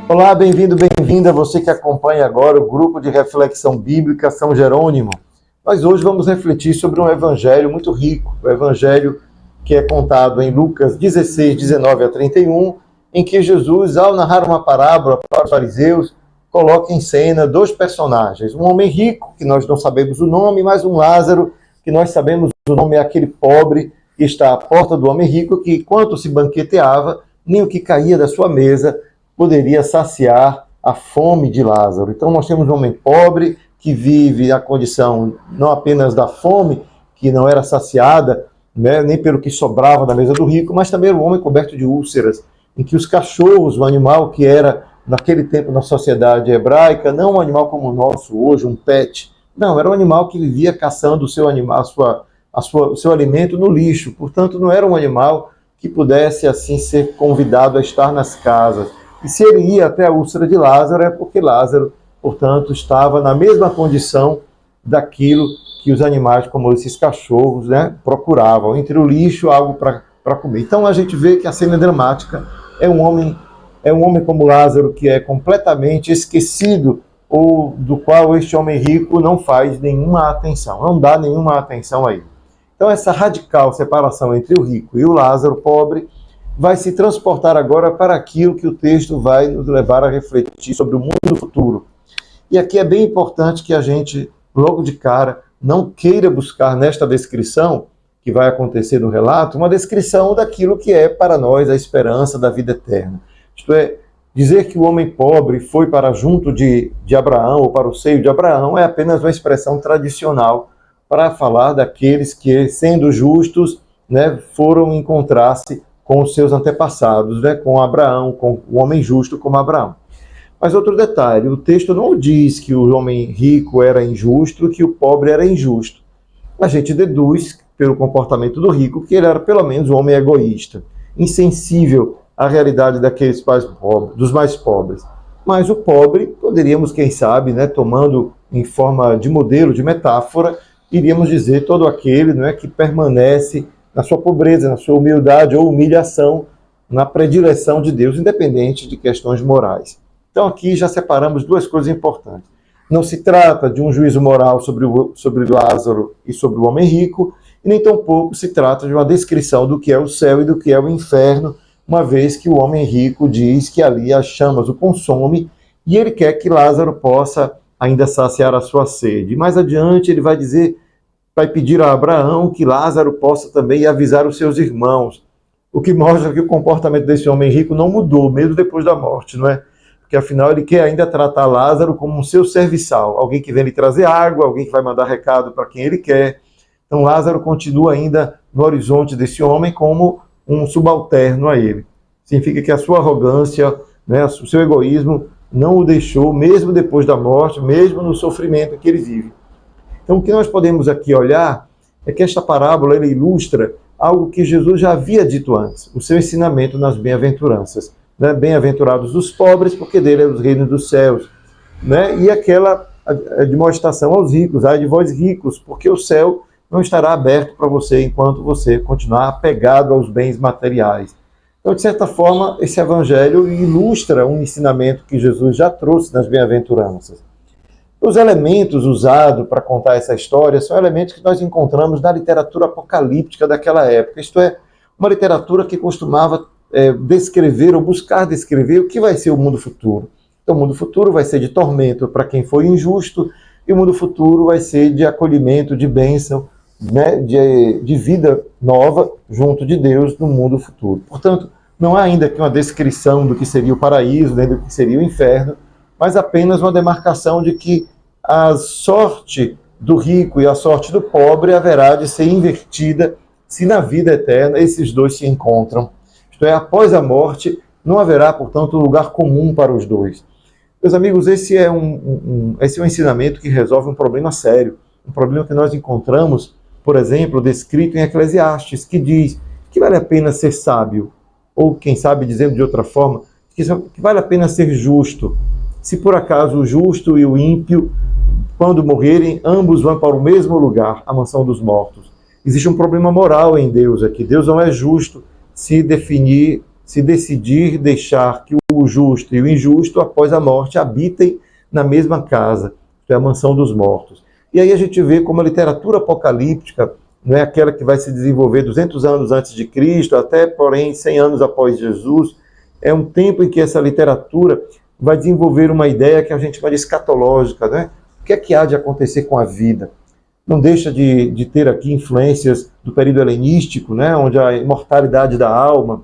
Olá, bem-vindo, bem-vinda, você que acompanha agora o grupo de reflexão bíblica São Jerônimo. Nós hoje vamos refletir sobre um evangelho muito rico, o evangelho que é contado em Lucas 16, 19 a 31, em que Jesus, ao narrar uma parábola para os fariseus, coloca em cena dois personagens. Um homem rico, que nós não sabemos o nome, mas um Lázaro, que nós sabemos o nome, é aquele pobre que está à porta do homem rico, que enquanto se banqueteava, nem o que caía da sua mesa poderia saciar a fome de Lázaro. Então nós temos um homem pobre que vive a condição não apenas da fome, que não era saciada, né, nem pelo que sobrava da mesa do rico, mas também era um homem coberto de úlceras, em que os cachorros, o animal que era naquele tempo na sociedade hebraica, não um animal como o nosso hoje, um pet, não, era um animal que vivia caçando o seu animal, o seu alimento no lixo, portanto não era um animal que pudesse assim ser convidado a estar nas casas. E se ele ia até a úlcera de Lázaro, é porque Lázaro, portanto, estava na mesma condição daquilo que os animais, como esses cachorros, né, procuravam, entre o lixo, algo para comer. Então a gente vê que a cena dramática é um homem como Lázaro, que é completamente esquecido, ou do qual este homem rico não faz nenhuma atenção, não dá nenhuma atenção a ele. Então essa radical separação entre o rico e o Lázaro pobre vai se transportar agora para aquilo que o texto vai nos levar a refletir sobre o mundo futuro. E aqui é bem importante que a gente, logo de cara, não queira buscar nesta descrição, que vai acontecer no relato, uma descrição daquilo que é para nós a esperança da vida eterna. Isto é, dizer que o homem pobre foi para junto de Abraão, ou para o seio de Abraão, é apenas uma expressão tradicional para falar daqueles que, sendo justos, né, foram encontrar-se com os seus antepassados, né, com Abraão, com o homem justo como Abraão. Mas outro detalhe, o texto não diz que o homem rico era injusto, que o pobre era injusto. A gente deduz, pelo comportamento do rico, que ele era pelo menos um homem egoísta, insensível à realidade daqueles dos mais pobres. Mas o pobre, poderíamos, quem sabe, né, tomando em forma de modelo, de metáfora, iríamos dizer todo aquele, não é, que permanece na sua pobreza, na sua humildade ou humilhação, na predileção de Deus, independente de questões morais. Então aqui já separamos duas coisas importantes. Não se trata de um juízo moral sobre Lázaro e sobre o homem rico, e nem tampouco se trata de uma descrição do que é o céu e do que é o inferno, uma vez que o homem rico diz que ali as chamas o consomem e ele quer que Lázaro possa ainda saciar a sua sede. Mais adiante ele vai pedir a Abraão que Lázaro possa também avisar os seus irmãos, o que mostra que o comportamento desse homem rico não mudou, mesmo depois da morte, não é? Porque afinal ele quer ainda tratar Lázaro como um seu serviçal, alguém que vem lhe trazer água, alguém que vai mandar recado para quem ele quer. Então Lázaro continua ainda no horizonte desse homem como um subalterno a ele. Significa que a sua arrogância, né, o seu egoísmo não o deixou, mesmo depois da morte, mesmo no sofrimento que ele vive. Então, o que nós podemos aqui olhar é que esta parábola ele ilustra algo que Jesus já havia dito antes, o seu ensinamento nas bem-aventuranças. Né? Bem-aventurados os pobres, porque dele é os reinos dos céus. Né? E aquela demonstração aos ricos, ai de vós ricos, porque o céu não estará aberto para você enquanto você continuar apegado aos bens materiais. Então, de certa forma, esse evangelho ilustra um ensinamento que Jesus já trouxe nas bem-aventuranças. Os elementos usados para contar essa história são elementos que nós encontramos na literatura apocalíptica daquela época, isto é, uma literatura que costumava descrever ou buscar descrever o que vai ser o mundo futuro. Então, o mundo futuro vai ser de tormento para quem foi injusto, e o mundo futuro vai ser de acolhimento, de bênção, né, de vida nova junto de Deus no mundo futuro. Portanto, não há ainda aqui uma descrição do que seria o paraíso, nem do que seria o inferno, mas apenas uma demarcação de que a sorte do rico e a sorte do pobre haverá de ser invertida se na vida eterna esses dois se encontram. Isto é, após a morte, não haverá, portanto, lugar comum para os dois. Meus amigos, esse é um ensinamento que resolve um problema sério, um problema que nós encontramos, por exemplo, descrito em Eclesiastes, que diz que vale a pena ser sábio, ou quem sabe dizendo de outra forma, que vale a pena ser justo, se por acaso o justo e o ímpio, quando morrerem, ambos vão para o mesmo lugar, a mansão dos mortos. Existe um problema moral em Deus aqui. Deus não é justo se decidir deixar que o o justo e o injusto, após a morte, habitem na mesma casa, que é a mansão dos mortos. E aí a gente vê como a literatura apocalíptica, não é aquela que vai se desenvolver 200 anos antes de Cristo, até, porém, 100 anos após Jesus, é um tempo em que essa literatura vai desenvolver uma ideia que a gente chama de escatológica, né? O que é que há de acontecer com a vida? Não deixa de ter aqui influências do período helenístico, né? Onde a imortalidade da alma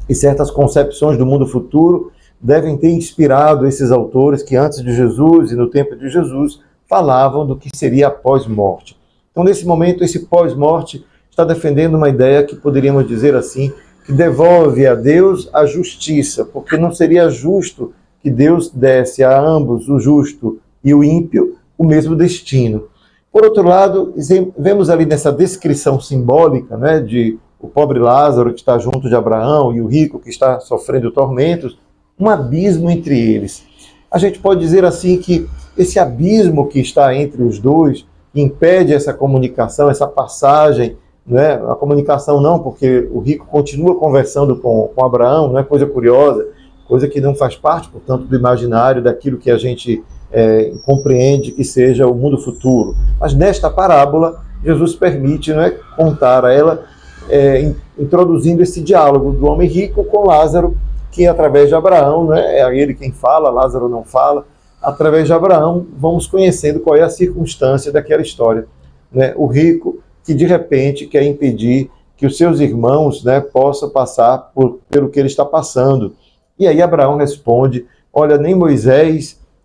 e certas concepções do mundo futuro devem ter inspirado esses autores que antes de Jesus e no tempo de Jesus falavam do que seria a pós-morte. Então, nesse momento, esse pós-morte está defendendo uma ideia que poderíamos dizer assim, que devolve a Deus a justiça, porque não seria justo que Deus desse a ambos, o justo e o ímpio, o mesmo destino. Por outro lado, vemos ali nessa descrição simbólica, né, de o pobre Lázaro que está junto de Abraão e o rico que está sofrendo tormentos, um abismo entre eles. A gente pode dizer assim que esse abismo que está entre os dois impede essa comunicação, essa passagem, né? A comunicação não, porque o rico continua conversando com Abraão, não é coisa curiosa, coisa que não faz parte, portanto, do imaginário, daquilo que a gente compreende que seja o mundo futuro. Mas nesta parábola, Jesus permite, não é, contar a ela, introduzindo esse diálogo do homem rico com Lázaro, que através de Abraão, né, é ele quem fala, Lázaro não fala, através de Abraão vamos conhecendo qual é a circunstância daquela história. Né? O rico que de repente quer impedir que os seus irmãos, né, possam passar pelo que ele está passando. E aí Abraão responde, olha,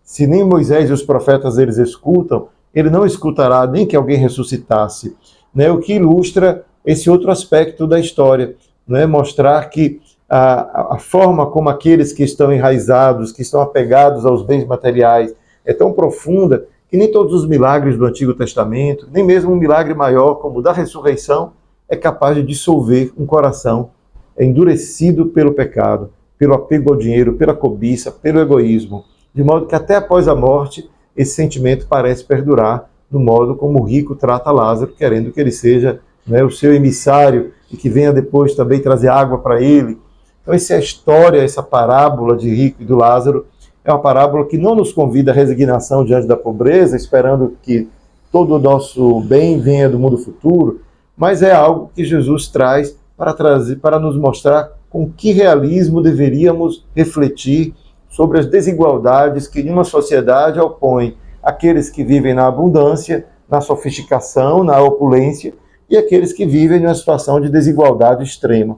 se nem Moisés e os profetas eles escutam, ele não escutará nem que alguém ressuscitasse. Né? O que ilustra esse outro aspecto da história, né? Mostrar que a forma como aqueles que estão enraizados, que estão apegados aos bens materiais, é tão profunda que nem todos os milagres do Antigo Testamento, nem mesmo um milagre maior como o da ressurreição, é capaz de dissolver um coração endurecido pelo pecado, pelo apego ao dinheiro, pela cobiça, pelo egoísmo. De modo que até após a morte, esse sentimento parece perdurar do modo como o rico trata Lázaro, querendo que ele seja, né, o seu emissário e que venha depois também trazer água para ele. Então essa é a história, essa parábola de rico e do Lázaro, é uma parábola que não nos convida à resignação diante da pobreza, esperando que todo o nosso bem venha do mundo futuro, mas é algo que Jesus traz para nos mostrar com que realismo deveríamos refletir sobre as desigualdades que em uma sociedade opõem aqueles que vivem na abundância, na sofisticação, na opulência, e aqueles que vivem numa situação de desigualdade extrema.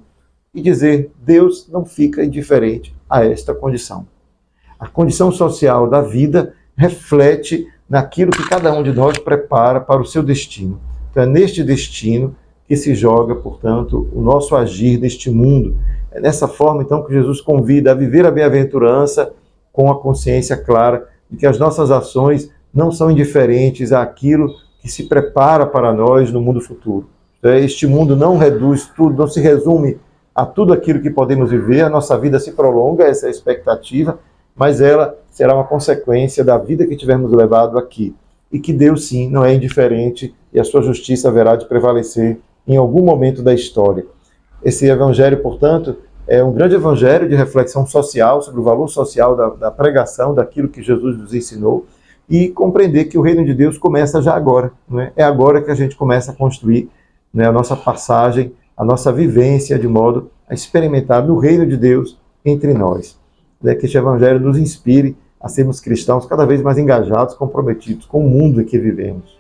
E dizer, Deus não fica indiferente a esta condição. A condição social da vida reflete naquilo que cada um de nós prepara para o seu destino. Então é neste destino que se joga, portanto, o nosso agir neste mundo. É dessa forma, então, que Jesus convida a viver a bem-aventurança com a consciência clara de que as nossas ações não são indiferentes àquilo que se prepara para nós no mundo futuro. Este mundo não reduz tudo, não se resume a tudo aquilo que podemos viver, a nossa vida se prolonga, essa é a expectativa, mas ela será uma consequência da vida que tivermos levado aqui. E que Deus, sim, não é indiferente e a sua justiça haverá de prevalecer em algum momento da história. Esse evangelho, portanto, é um grande evangelho de reflexão social, sobre o valor social da pregação, daquilo que Jesus nos ensinou, e compreender que o reino de Deus começa já agora. Não é? É agora que a gente começa a construir, né, a nossa passagem, a nossa vivência, de modo a experimentar no reino de Deus entre nós. Que este evangelho nos inspire a sermos cristãos cada vez mais engajados, comprometidos com o mundo em que vivemos.